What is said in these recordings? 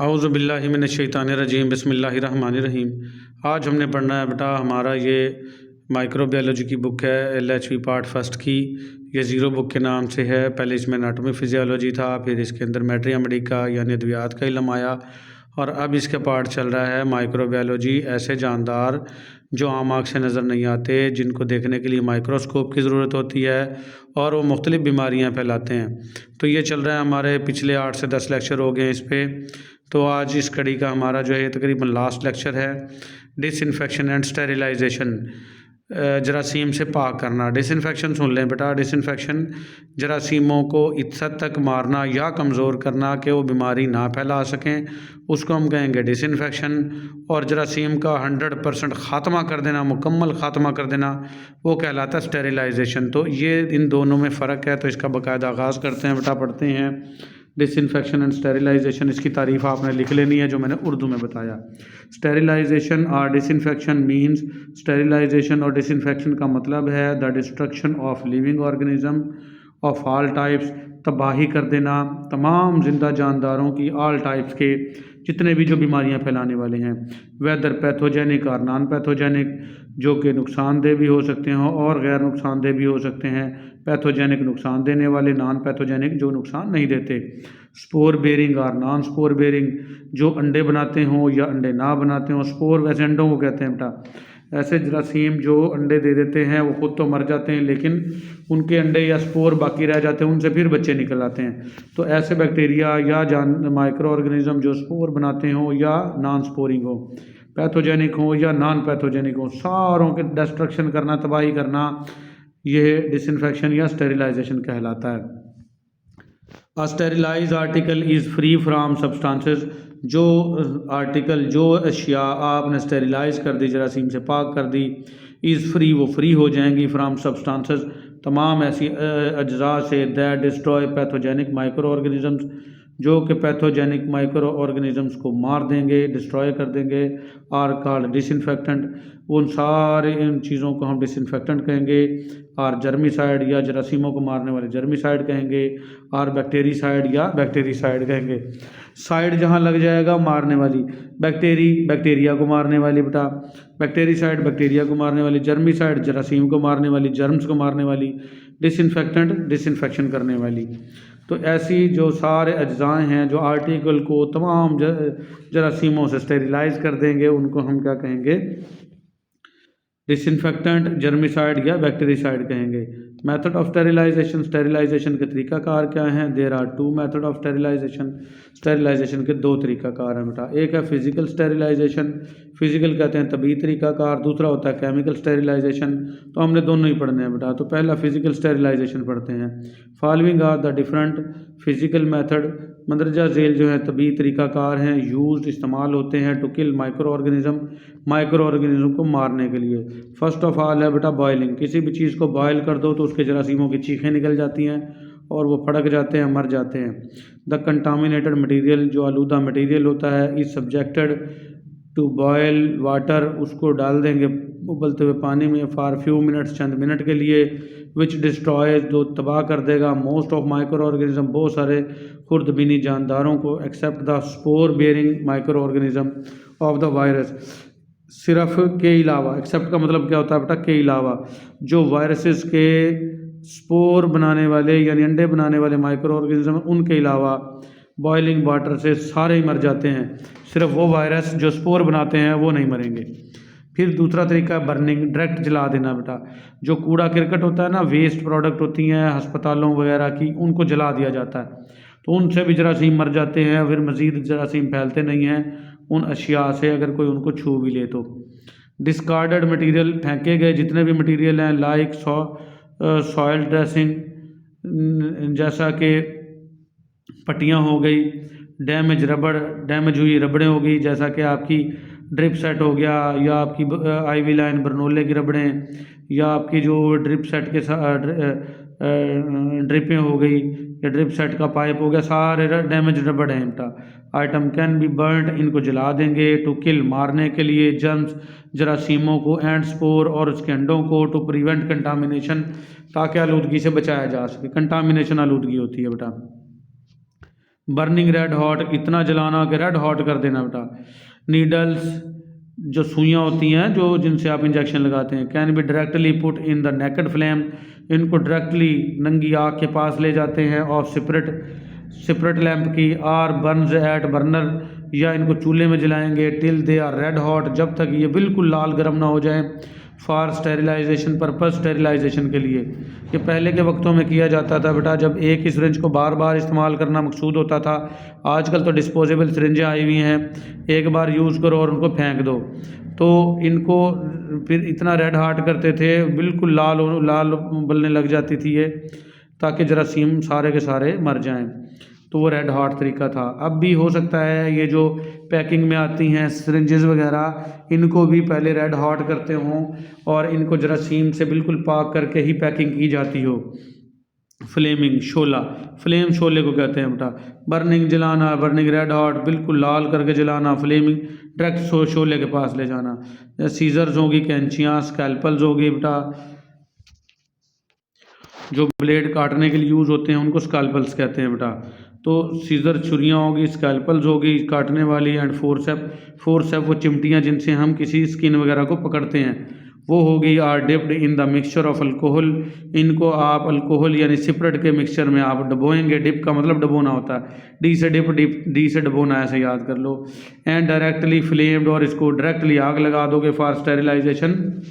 औज़ुबिल्लाहिमिनश्शैतानिर्रजीम बिस्मिल्लाहिर्रहमानिर्रहीम। आज हमने पढ़ना है बेटा हमारा ये माइक्रोबायोलॉजी की बुक है LHV पार्ट फर्स्ट की। ये ज़ीरो बुक के नाम से है। पहले इसमें एनाटॉमी फिजियोलॉजी था, फिर इसके अंदर मैट्रिया मेडिका यानी अद्वियात का इल्म आया, और अब इसका पार्ट चल रहा है माइक्रोबायोलॉजी, ऐसे जानदार जो आम आँख से नज़र नहीं आते, जिनको देखने के लिए माइक्रोस्कोप की ज़रूरत होती है और वो मुख्तलिफ़ बीमारियाँ फैलाते हैं। तो ये चल रहा है, हमारे पिछले 8 से 10 लेक्चर हो गए हैं इस पर। तो आज इस कड़ी का हमारा जो है तकरीबन लास्ट लेक्चर है, डिसइंफेक्शन एंड स्टेरिलाइजेशन, जरासीम से पाक करना। डिसइंफेक्शन सुन लें बेटा। डिसइंफेक्शन जरासीमों को इस हद तक मारना या कमज़ोर करना कि वो बीमारी ना फैला सकें, उसको हम कहेंगे डिसइंफेक्शन। और जरासीम का 100% ख़ात्मा कर देना, मुकम्मल ख़ात्मा कर देना, वो कहलाता है स्टेरिलाइजेशन। तो ये इन दोनों में फ़र्क है, तो इसका बाकायदा आगाज़ करते हैं बेटा, पढ़ते हैं। डिसइंफेक्शन एंड स्टेरिलाइजेशन, इसकी तारीफ़ आपने लिख लेनी है जो मैंने उर्दू में बताया। स्टेरिलाइजेशन और डिसइंफेक्शन मींस, स्टेरिलाइजेशन और डिसइंफेक्शन का मतलब है the destruction of living organism of all types, तबाही कर देना तमाम जिंदा जानदारों की, ऑल टाइप्स के, जितने भी जो बीमारियां फैलाने वाले हैं, वेदर पैथोजेनिक और नॉन पैथोजेनिक, जो कि नुकसानदेह भी हो सकते हैं और गैर नुकसानदेह भी हो सकते हैं। पैथोजेनिक नुकसान देने वाले, नॉन पैथोजेनिक जो नुकसान नहीं देते। स्पोर बेरिंग और नॉन स्पोर बेरिंग, जो अंडे बनाते हों या अंडे ना बनाते हों। स्पोर वैसे अंडों को कहते हैं बेटा। ऐसे जरासीम जो अंडे दे देते हैं वो खुद तो मर जाते हैं, लेकिन उनके अंडे या स्पोर बाकी रह जाते हैं, उनसे फिर बच्चे निकल आते हैं। तो ऐसे बैक्टीरिया या माइक्रो ऑर्गेनिज्म जो स्पोर बनाते हों या नॉन स्पोरिंग हो, पैथोजेनिक हो या नॉन पैथोजेनिक हो, सारों के डिस्ट्रक्शन करना, तबाही करना, यह डिसइंफेक्शन या स्टेरिलाइजेशन कहलाता है। A sterilized article is free from substances, जो आर्टिकल, जो अशिया आपने स्टेरिलाइज कर दी, जरासीम से पाक कर दी, इज़ फ्री, वो फ्री हो जाएंगी, फ्राम सब्सटेंसेस, तमाम ऐसी अज्जा से, that destroy pathogenic micro organisms, जो कि पैथोजेनिक माइक्रो ऑर्गेनिजम्स को मार देंगे, डिस्ट्रॉय कर देंगे। आर कॉल्ड डिसइंफेक्टेंट, उन सारे इन चीज़ों को हम डिसइंफेक्टेंट कहेंगे। और जर्मिसाइड या जरासीमों को मारने वाले जर्मिसाइड कहेंगे। और बैक्टीरिसाइड या बैक्टीरिसाइड कहेंगे। साइड जहाँ लग जाएगा मारने वाली, बैक्टीरिया को मारने वाली बेटा, बैक्टीरिसाइड बैक्टीरिया को मारने वाली, जर्मिसाइड जरासीम को मारने वाली, जर्म्स को मारने वाली, डिसइंफेक्टेंट डिसइंफेक्शन करने वाली। तो ऐसी जो सारे अज्जाएँ हैं जो आर्टिकल को तमाम जरासीमों से स्टेरिलाइज कर देंगे, उनको हम क्या कहेंगे? डिसइंफेक्टेंट, जर्मिसाइड या बैक्टीरिसाइड कहेंगे। मेथड ऑफ स्टेरिलाइजेशन, स्टेरिलाइजेशन के तरीक़ाकार क्या हैं? There are two method of sterilization, sterilization के दो तरीक़ाकार हैं बेटा। एक है फिज़िकल स्टेरिलाइजेशन, फिज़िकल कहते हैं तबी तरीक़ाकार, दूसरा होता है केमिकल स्टेरिलाइजेशन। तो हमने दोनों ही पढ़ने हैं बेटा। तो पहला फिज़िकल स्टेरिलाइजेशन पढ़ते हैं। Following are the different physical method, मंदरजा झेल जो है तबी तरीक़ाकार हैं, यूज़ इस्तेमाल होते हैं, टू किल माइक्रो ऑर्गेनिज्म को मारने के लिए। फर्स्ट ऑफ ऑल है बेटा बॉयलिंग, किसी भी चीज़ को बॉयल कर दो तो उसके जरासीमों की चीखें निकल जाती हैं और वो फड़क जाते हैं, मर जाते हैं। द कंटामिनेटेड मटेरियल, जो आलूदा मटेरियल होता है, is subjected to boil water, उसको डाल देंगे उबलते हुए पानी में, फॉर फ्यू मिनट्स, चंद मिनट के लिए, विच डिस्ट्रॉयज, जो तबाह कर देगा, मोस्ट ऑफ माइक्रो ऑर्गेनिज्म, बहुत सारे खुर्दबीनी जानदारों को, except the spore bearing micro organism of the virus, सिर्फ के अलावा। एक्सेप्ट का मतलब क्या होता है बेटा? के अलावा, जो वायरसेस के स्पोर बनाने वाले यानी अंडे बनाने वाले माइक्रो ऑर्गेनिज्म, उनके अलावा बॉइलिंग वाटर से सारे ही मर जाते हैं, सिर्फ वो वायरस जो स्पोर बनाते हैं वो नहीं मरेंगे। फिर दूसरा तरीका बर्निंग, डायरेक्ट जला देना बेटा। जो कूड़ा करकट होता है ना, वेस्ट प्रोडक्ट होती हैं अस्पतालों वगैरह की, उनको जला दिया जाता है, तो उनसे भी जरासीम मर जाते हैं, फिर मज़ीद जरासीम फैलते नहीं हैं उन अशिया से, अगर कोई उनको छू भी ले तो। डिस्कार्डेड मटेरियल, फेंके गए जितने भी मटेरियल हैं, लाइक सॉइल ड्रेसिंग, जैसा कि पट्टियाँ हो गई, डैमेज रबड़, डैमेज हुई रबड़ें हो गई, जैसा कि आपकी ड्रिप सेट हो गया, या आपकी आईवी लाइन बर्नोले की रबड़ें, या आपकी जो ड्रिप सेट के ड्रिपें हो गई, या ड्रिप सेट का पाइप हो गया, सारे डैमेज रबड़ हैं बेटा। आइटम कैन बी बर्नड, इनको जला देंगे, टू किल, मारने के लिए, जर्म्स, जरासीमों को, एंड स्पोर, और उसके अंडों को, टू प्रिवेंट कंटामिनेशन, ताकि आलूदगी से बचाया जा सके। कंटामिनेशन आलूदगी होती है बेटा। बर्निंग रेड हॉट, इतना जलाना कि रेड हॉट कर देना बेटा। नीडल्स, जो सुइयाँ होती हैं जो जिनसे आप इंजेक्शन लगाते हैं, can be directly put in the naked flame, इनको डायरेक्टली नंगी आग के पास ले जाते हैं ऑफ सेपरेट लैंप की, आर बर्न्स एट बर्नर, या इनको चूल्हे में जलाएंगे till they are red hot, जब तक ये बिल्कुल लाल गर्म ना हो जाए, फॉर स्टेरिलाइजेशन पर्पस, स्टेरिलाइजेशन के लिए। ये पहले के वक्तों में किया जाता था बेटा, जब एक ही सिरिंज को बार बार इस्तेमाल करना मकसूद होता था। आजकल तो डिस्पोजेबल सिरिंजें आई हुई हैं, एक बार यूज़ करो और उनको फेंक दो। तो इनको फिर इतना रेड हार्ट करते थे, बिल्कुल लाल उबलने लग जाती थी ये, ताकि जरासीम सारे के सारे मर जाएं। तो वो रेड हॉट तरीका था। अब भी हो सकता है ये जो पैकिंग में आती हैं सिरिंजेस वगैरह, इनको भी पहले रेड हॉट करते हों और इनको जरासीम से बिल्कुल पाक करके ही पैकिंग की जाती हो। फ्लेमिंग, शोला, फ्लेम शोले को कहते हैं बेटा। बर्निंग, जलाना, बर्निंग रेड हॉट, बिल्कुल लाल करके जलाना। फ्लेमिंग, डायरेक्ट शोले के पास ले जाना। सीजर्स होगी, कैंचियाँ, स्कैल्पल्स होगी बेटा, जो ब्लेड काटने के लिए यूज़ होते हैं उनको स्कैल्पल्स कहते हैं बेटा। तो सीजर छुरियाँ होगी, स्कैल्पल्स होगी काटने वाली, एंड फोर्सेप वो चिमटियाँ जिनसे हम किसी स्किन वगैरह को पकड़ते हैं, वो होगी। Are dipped in the mixture of alcohol, इनको आप अल्कोहल यानी सिपरेट के मिक्सचर में आप डबोएंगे। डिप का मतलब डबोना होता है, डी से डिप, डी से डबोना, ऐसे याद कर लो। एंड डायरेक्टली फ्लेम्ड, और इसको डायरेक्टली आग लगा दोगे फॉर स्टेरिलाइजेशन,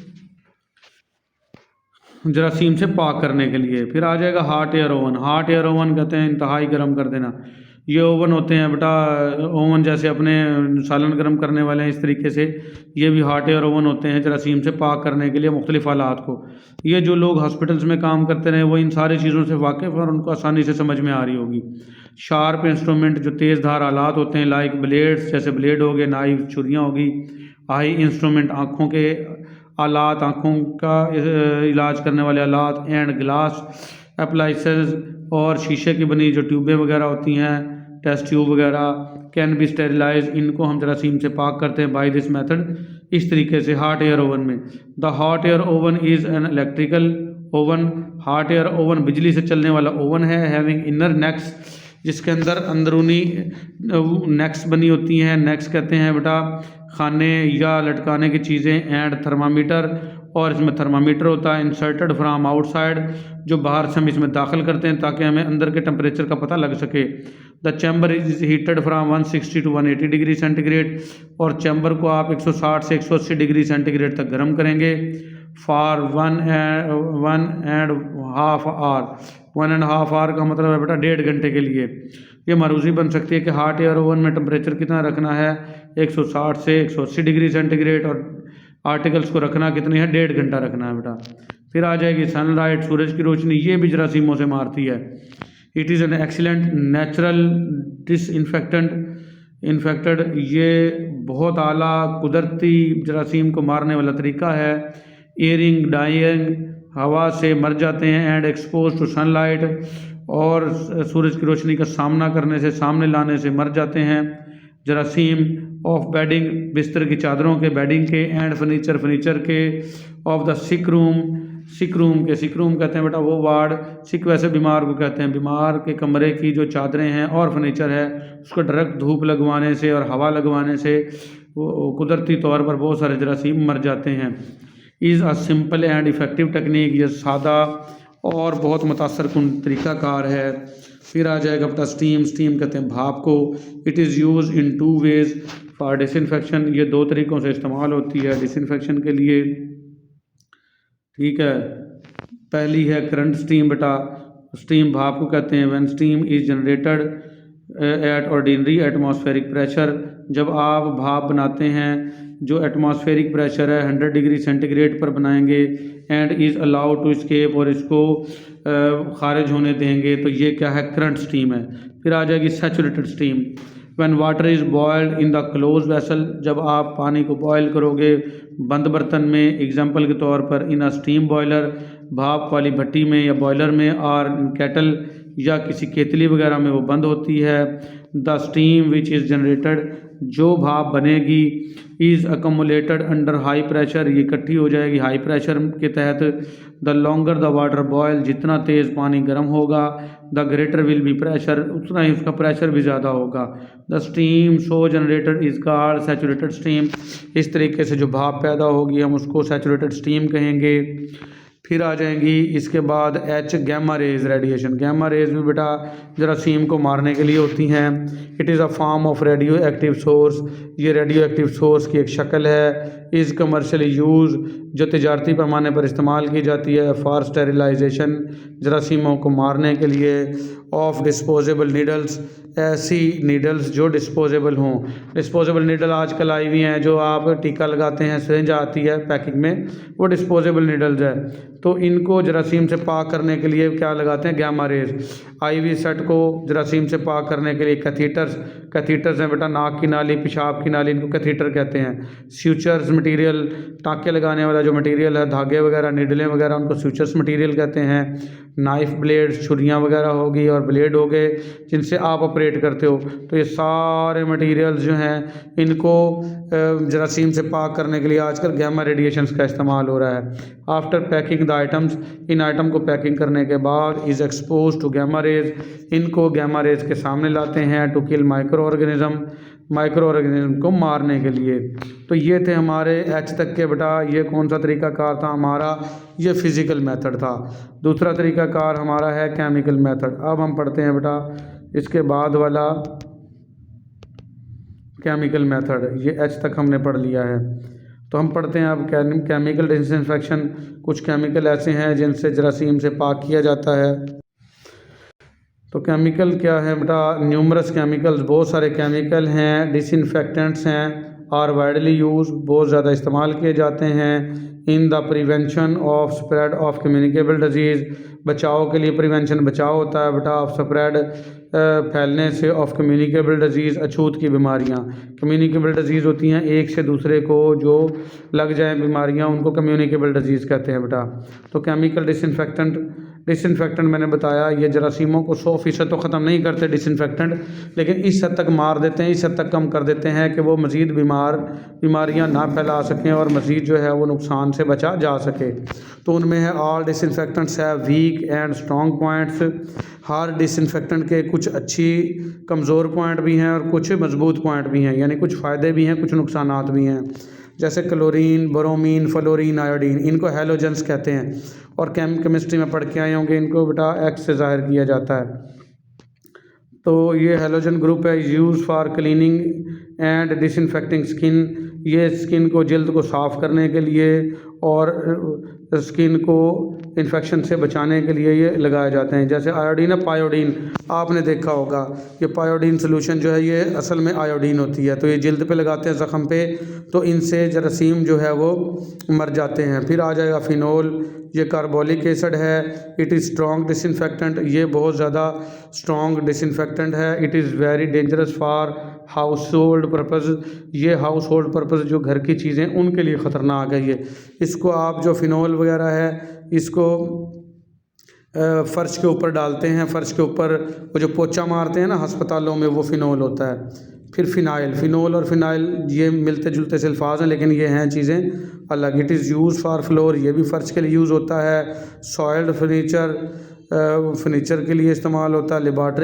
जरासीम से पाक करने के लिए। फिर आ जाएगा hot air oven. Hot air oven कहते हैं इंतहाई गर्म कर देना। ये ओवन होते हैं बेटा, ओवन जैसे अपने सालन गर्म करने वाले हैं, इस तरीके से ये भी हॉट एयर ओवन होते हैं, जरासीम से पाक करने के लिए मुख्तलिफ आलात को। ये जो लोग हॉस्पिटल्स में काम करते रहे वो इन सारी चीज़ों से वाकिफ़ और उनको आसानी से समझ में आ रही होगी। शार्प इंस्ट्रूमेंट, जो तेज़ धार आलात होते हैं, लाइक ब्लेड्स, जैसे ब्लेड हो गए, नाइफ, छुरियाँ होगी। आई इंस्ट्रूमेंट, आँखों के आलात, आँखों का इलाज करने वाले आलात। एंड ग्लास एप्लाइंसेस, और शीशे की बनी जो ट्यूबें वगैरह होती हैं, टेस्ट ट्यूब वगैरह, कैन बी स्टेरिलाइज, इनको हम जरासीम से पाक करते हैं बाय दिस मेथड, इस तरीके से हॉट एयर ओवन में। The hot air oven is an electrical oven. Hot air oven बिजली से चलने वाला ओवन है। हैविंग इनर नेक्स, जिसके अंदर अंदरूनी नेक्स बनी होती हैं। नेक्स कहते हैं बेटा खाने या लटकाने की चीज़ें। एंड थर्मामीटर, और इसमें थर्मामीटर होता है इंसर्टेड फ्राम आउटसाइड, जो बाहर से हम इसमें दाखिल करते हैं ताकि हमें अंदर के टेम्परेचर का पता लग सके। The chamber is heated from 160 to 180 degree centigrade, और चैम्बर को आप 160 से 180 डिग्री सेंटीग्रेड तक गर्म करेंगे। फॉर 1.5 आवर, 1.5 आवर का मतलब है बेटा 1.5 घंटे के लिए। ये मरूजी बन सकती है कि हॉट एयर ओवन में टेम्परेचर कितना रखना है, 160 से 180 डिग्री सेंटीग्रेड, और आर्टिकल्स को रखना कितनी है, 1.5 घंटा रखना है बेटा। फिर आ जाएगी सनलाइट, सूरज की रोशनी, ये भी जरासीमों से मारती है। It is an excellent natural infected, ये बहुत आला कुदरती जरासीम को मारने वाला तरीका है। एयरिंग, डाइंग, हवा से मर जाते हैं। एंड एक्सपोज टू सनलाइट, और सूरज की रोशनी का सामना करने से, सामने लाने से मर जाते हैं जरासीम। ऑफ बेडिंग, बिस्तर की चादरों के, बेडिंग के। एंड फर्नीचर के। ऑफ द सिक रूम कहते हैं बेटा वो वार्ड, सिक वैसे बीमार को कहते हैं, बीमार के कमरे की जो चादरें हैं और फर्नीचर है, उसको डायरेक्ट धूप लगवाने से और हवा लगवाने से वो कुदरती तौर पर बहुत सारे जरासीम मर जाते हैं। Is a simple and effective technique, ये सादा और बहुत मुतासर कुन तरीक़ाकार है। फिर आ जाएगा बेटा स्टीम कहते हैं भाप को। It is use in 2 ways for disinfection, ये 2 तरीक़ों से इस्तेमाल होती है डिसइंफेक्शन के लिए, ठीक है। पहली है करंट स्टीम बेटा, स्टीम भाप को कहते हैं। When steam is generated at ordinary atmospheric pressure, जब आप भाप बनाते हैं जो एटमॉस्फेरिक प्रेशर है 100 डिग्री सेंटीग्रेड पर बनाएंगे। And is allowed to escape, और इसको खारिज होने देंगे, तो ये क्या है, करंट स्टीम है। फिर आ जाएगी saturated steam. When water is boiled in the close vessel, जब आप पानी को बॉयल करोगे बंद बर्तन में, एग्जांपल के तौर पर इन अ स्टीम बॉयलर, भाप वाली भट्टी में या बॉयलर में, और केटल या किसी केतली वगैरह में वो बंद होती है। The steam which is generated, जो भाप बनेगी, is accumulated under high pressure, ये इकट्ठी हो जाएगी हाई प्रेशर के तहत। The longer the water boil, जितना तेज़ पानी गर्म होगा, the greater will be pressure, उतना ही उसका प्रेशर भी ज़्यादा होगा। The steam so generated is called saturated steam, इस तरीके से जो भाप पैदा होगी हम उसको सैचुरेटेड स्टीम कहेंगे। फिर आ जाएंगी इसके बाद H gamma rays radiation. Gamma rays भी बेटा जरासीम को मारने के लिए होती हैं। It is a form of radio active source, ये रेडियो एक्टिव सोर्स की एक शक्ल है। इज़ कमर्शियली यूज़, जो तिजारती पैमाने पर इस्तेमाल की जाती है फॉर स्टेरिलाइजेशन, जरासीमों को मारने के लिए। ऑफ डिस्पोजेबल नीडल्स, ऐसी नीडल्स जो डिस्पोजेबल हों। डिस्पोजेबल नीडल आजकल आई हुई हैं, जो आप टीका लगाते हैं, सिरिंज आती है पैकिंग में, वो डिस्पोजेबल नीडल्स है। तो इनको जरासीम से पाक करने के लिए क्या लगाते हैं, गैमा रेज। IV सेट को जरासीम से पाक करने के लिए कैथीटर्स हैं बेटा, नाक की नाली, पेशाब की नाली, इनको कैथीटर कहते हैं। स्यूचर्स मटेरियल, टाँके लगाने वाला जो मटेरियल है, धागे वगैरह, निडलें वगैरह, उनको स्यूचर्स मटेरियल कहते हैं। नाइफ ब्लेड, छुरियाँ वगैरह होगी और ब्लेड हो गए जिनसे आप ऑपरेट करते हो। तो ये सारे मटेरियल्स जो हैं इनको जरासीम से पाक करने के लिए आजकल गैमा रेडिएशंस का इस्तेमाल हो रहा है। आफ्टर पैकिंग द आइटम्स, इन आइटम को पैकिंग करने के बाद, is expose to gamma rays, इनको गैमा रेज के सामने लाते हैं टू किल माइक्रो ऑर्गेनिज्म को मारने के लिए। तो ये थे हमारे H तक के बेटा, ये कौन सा तरीक़ाकार था हमारा, ये फिज़िकल मेथड था। दूसरा तरीक़ाकार हमारा है केमिकल मेथड। अब हम पढ़ते हैं बेटा इसके बाद वाला केमिकल मेथड, ये H तक हमने पढ़ लिया है। तो हम पढ़ते हैं अब केमिकल डिसइंफेक्शन। कुछ केमिकल ऐसे हैं जिनसे जरासीम से पाक किया जाता है। तो केमिकल क्या है बेटा, न्यूमरस केमिकल्स, बहुत सारे केमिकल हैं। डिसइंफेक्टेंट्स हैं, आर वाइडली यूज, बहुत ज़्यादा इस्तेमाल किए जाते हैं। In the prevention of spread of communicable disease, बचाव के लिए प्रिवेंशन, बचाव होता है बेटा ऑफ स्प्रेड, फैलने से, ऑफ कम्युनिकेबल डिजीज़, अछूत की बीमारियां। कम्युनिकेबल डिजीज़ होती हैं एक से दूसरे को जो लग जाएं बीमारियां, उनको कम्युनिकेबल डिजीज़ कहते हैं बेटा। तो केमिकल डिसइंफेक्टेंट मैंने बताया, ये जरासीमों को 100% तो ख़त्म नहीं करते डिसइंफेक्टेंट, लेकिन इस हद तक मार देते हैं, इस हद तक कम कर देते हैं कि वो मज़ीद बीमारियां ना फैला सकें और मज़ीद जो है वो नुकसान से बचा जा सके। तो उनमें है ऑल डिसइंफेक्टेंट्स है वीक एंड स्ट्रॉन्ग पॉइंट्स। हर डिसइंफेक्टेंट के कुछ अच्छी कमज़ोर पॉइंट भी हैं और कुछ मजबूत पॉइंट भी हैं, यानी कुछ फ़ायदे भी हैं, कुछ नुकसानात भी हैं। जैसे क्लोरीन, ब्रोमीन, फ्लोरीन, आयोडीन, इनको हैलोजेंस कहते हैं और केमिस्ट्री में पढ़ के आए होंगे, इनको बेटा X से ज़ाहिर किया जाता है। तो ये हैलोजन ग्रुप है, use for cleaning and disinfecting skin, ये स्किन को, जल्द को साफ़ करने के लिए और स्किन को इन्फेक्शन से बचाने के लिए ये लगाए जाते हैं। जैसे आयोडीन है, पायोडीन, आपने देखा होगा ये पायोडीन सोल्यूशन जो है ये असल में आयोडीन होती है। तो ये जल्द पे लगाते हैं ज़ख़म पे, तो इनसे जरासीम जो है वो मर जाते हैं। फिर आ जाएगा फिनोल, ये कार्बोलिक एसिड है। इट इज़ स्ट्रॉन्ग डिसइंफेक्टेंट, ये बहुत ज़्यादा स्ट्रॉन्ग डिसइंफेक्टेंट है। It is very dangerous for house hold purpose, ये हाउस होल्ड पर्पज़ जो घर की चीज़ें उनके लिए ख़तरनाक है। ये इसको आप जो फिनोल वगैरह है इसको फ़र्श के ऊपर डालते हैं, फ़र्श के ऊपर वो जो पोछा मारते हैं ना अस्पतालों में, वो फ़िनोल होता है। फिर फिनोल और फिनाइल ये मिलते जुलते से अल्फाज हैं, लेकिन ये हैं चीज़ें अलग। It is use for floor, ये भी फ़र्श के लिए यूज़ होता है। सॉइल्ड फर्नीचर के लिए इस्तेमाल होता है।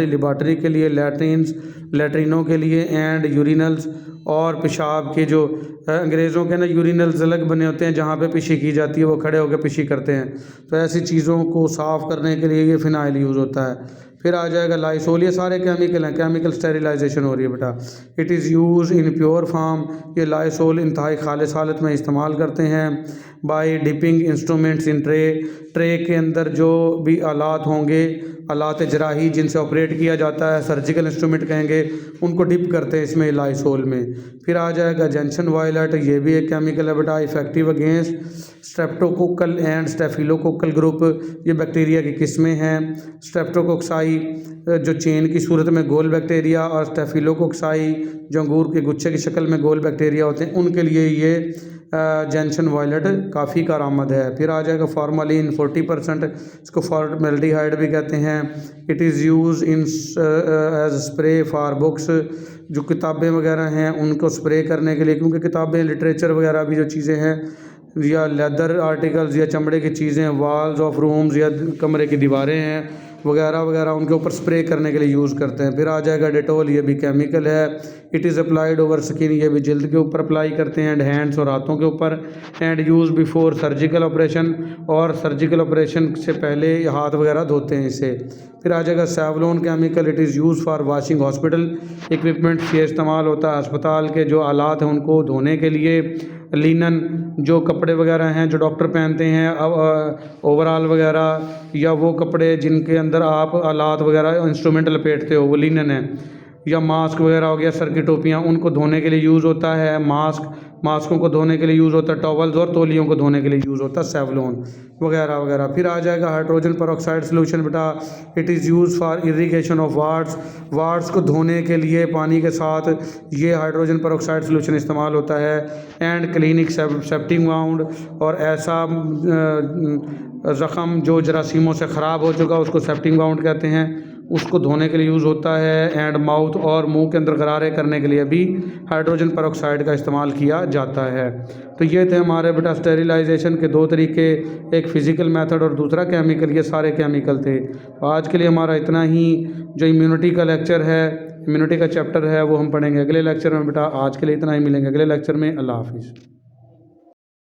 लिबार्ट्री के लिए, लैट्रिनों के लिए, एंड यूरिनल्स, और पेशाब के जो अंग्रेज़ों के ना यूरिनल्स अलग बने होते हैं जहाँ पे पिशी की जाती है, वो खड़े होकर पिशी करते हैं। तो ऐसी चीज़ों को साफ़ करने के लिए ये फिनाइल यूज़ होता है। फिर आ जाएगा लाइसोल, ये सारे केमिकल हैं, केमिकल स्टेरिलाइजेशन हो रही है बेटा। It is use in pure form, ये लाइसोल इंतहाई खालिस हालत में इस्तेमाल करते हैं। By dipping instruments in tray के अंदर जो भी आलात होंगे, आलात जराही जिनसे ऑपरेट किया जाता है, सर्जिकल इंस्ट्रूमेंट कहेंगे, उनको डिप करते हैं इसमें लाइसोल में। फिर आ जाएगा जंक्शन वायलेट, ये भी एक केमिकल है बेटा, effective against streptococcal and staphylococcal group, ये बैक्टीरिया की किस्में हैं। स्ट्रेप्टोकोक्साई जो चेन की सूरत में गोल बैक्टीरिया, और स्टेफिलोकोक्साई जो अंगूर के गुच्छे की शक्ल में गोल बैक्टीरिया होते हैं, उनके लिए ये जेंसन वायलेट काफ़ी कारआमद है। फिर आ जाएगा फॉर्मलिन 40%, इसको फॉर्मल्डिहाइड भी कहते हैं। It is use in as spray for books, जो किताबें वगैरह हैं उनको स्प्रे करने के लिए, क्योंकि किताबें लिटरेचर वगैरह भी जो चीज़ें हैं या लेदर आर्टिकल्स या चमड़े की चीज़ें, वॉल्स ऑफ रूम्स या कमरे की दीवारें हैं वगैरह वगैरह, उनके ऊपर स्प्रे करने के लिए यूज़ करते हैं। फिर आ जाएगा डेटोल, ये भी केमिकल है। It is applied over skin, ये भी जल्द के ऊपर अप्लाई करते हैं, एंड हैंड्स और हाथों के ऊपर, and use before surgical operation, और सर्जिकल ऑपरेशन से पहले हाथ वगैरह धोते हैं इससे। फिर आ जाएगा Savlon chemical, it is use for washing hospital equipments, ये इस्तेमाल होता है अस्पताल के जो आलात हैं उनको धोने के लिए। लिनन, जो कपड़े वगैरह हैं जो डॉक्टर पहनते हैं, ओवरऑल वगैरह, या वो कपड़े जिनके अंदर आप आलात वगैरह इंस्ट्रूमेंट लपेटते हो, वो लिनन है। या मास्क वगैरह हो गया, सर की टोपियाँ, उनको धोने के लिए यूज़ होता है मास्कों को धोने के लिए यूज़ होता है, टॉवल्स और तौलियों को धोने के लिए यूज़ होता है सेवलोन वगैरह वगैरह। फिर आ जाएगा हाइड्रोजन पेरोक्साइड सोल्यूशन बेटा, it is use for irrigation of wards को धोने के लिए पानी के साथ ये हाइड्रोजन पेरोक्साइड सोल्यूशन इस्तेमाल होता है। एंड क्लिनिक सेप्टिक वाउंड, और ऐसा ज़ख़म जो जरासीमों से ख़राब हो चुका उसको सेप्टिक वाउंड कहते हैं, उसको धोने के लिए यूज़ होता है। एंड माउथ और मुंह के अंदर गरारे करने के लिए भी हाइड्रोजन पेरोक्साइड का इस्तेमाल किया जाता है। तो ये थे हमारे बेटा स्टेरिलाइजेशन के दो तरीके, एक फ़िज़िकल मेथड और दूसरा केमिकल, ये सारे केमिकल थे। आज के लिए हमारा इतना ही। जो इम्यूनिटी का लेक्चर है, इम्यूनिटी का चैप्टर है, वो हम पढ़ेंगे अगले लेक्चर में बेटा। आज के लिए इतना ही, मिलेंगे अगले लेक्चर में। अल्लाह हाफिज़।